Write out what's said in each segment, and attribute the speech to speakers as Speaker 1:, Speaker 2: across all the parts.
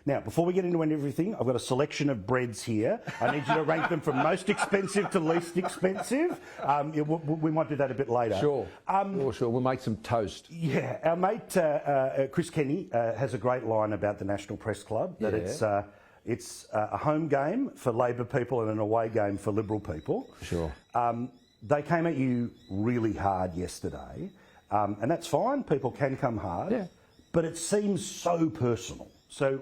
Speaker 1: Now, before we get into everything, I've got a selection of breads here. I need you to rank them from most expensive to least expensive. We might do that a bit later.
Speaker 2: Sure. Sure. We'll make some toast.
Speaker 1: Yeah. Our mate Chris Kenny has a great line about the National Press Club, that it's a home game for Labor people and an away game for Liberal people.
Speaker 2: Sure.
Speaker 1: They came at you really hard yesterday, and that's fine. People can come hard.
Speaker 2: Yeah.
Speaker 1: But it seems so personal. So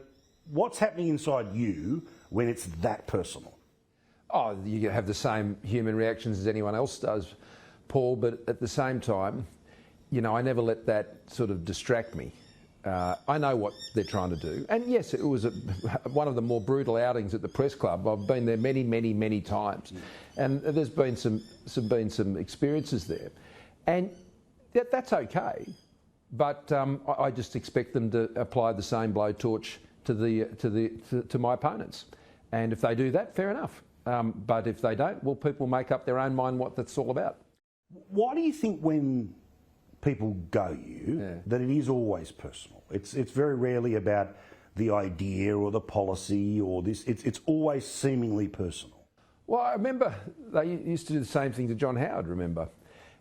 Speaker 1: what's happening inside you when it's that personal?
Speaker 2: Oh, you have the same human reactions as anyone else does, Paul, but at the same time, you know, I never let that sort of distract me. I know what they're trying to do. And yes, it was one of the more brutal outings at the press club. I've been there many, many, many times. And there's been some experiences there. And that's okay. But I just expect them to apply the same blowtorch to my opponents. And if they do that, fair enough. But if they don't, well, people make up their own mind what that's all about.
Speaker 1: Why do you think when people go you that it is always personal? It's very rarely about the idea or the policy or this. It's always seemingly personal.
Speaker 2: Well, I remember they used to do the same thing to John Howard, remember?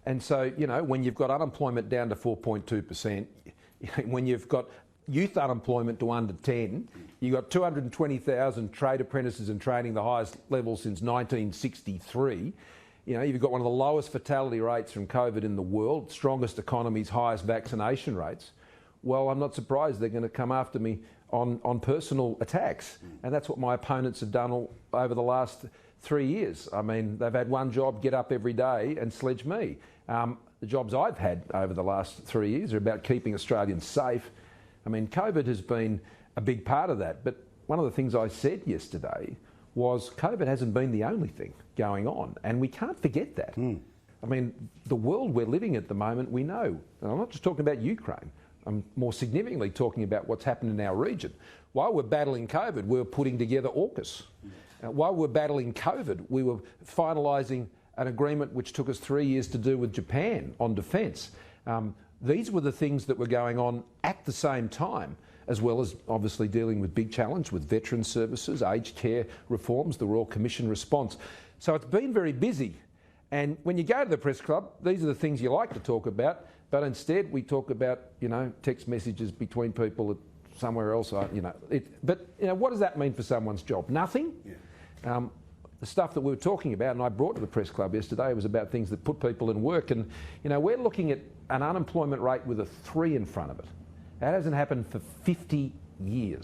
Speaker 2: And so, you know, when you've got unemployment down to 4.2%, when you've got youth unemployment to under 10, you've got 220,000 trade apprentices in training, the highest level since 1963. You know, you've got one of the lowest fatality rates from COVID in the world, strongest economies, highest vaccination rates. Well, I'm not surprised they're going to come after me on personal attacks. And that's what my opponents have done over the last 3 years. I mean, they've had one job, get up every day and sledge me. The jobs I've had over the last 3 years are about keeping Australians safe. I mean, COVID has been a big part of that. But one of the things I said yesterday was COVID hasn't been the only thing going on, and we can't forget that. I mean, the world we're living at the moment, we know, and I'm not just talking about Ukraine, I'm more significantly talking about what's happened in our region. While we're battling COVID, we were putting together AUKUS. While we're battling COVID, we were finalising an agreement which took us 3 years to do with Japan on defence. These were the things that were going on at the same time, as well as obviously dealing with big challenge with veteran services, aged care reforms, the Royal Commission response. So it's been very busy. And when you go to the press club, these are the things you like to talk about, but instead we talk about, you know, text messages between people somewhere else, you know. But, you know, what does that mean for someone's job? Nothing? Yeah. The stuff that we were talking about, and I brought to the press club yesterday, was about things that put people in work. And, you know, we're looking at an unemployment rate with a 3 in front of it. That hasn't happened for 50 years.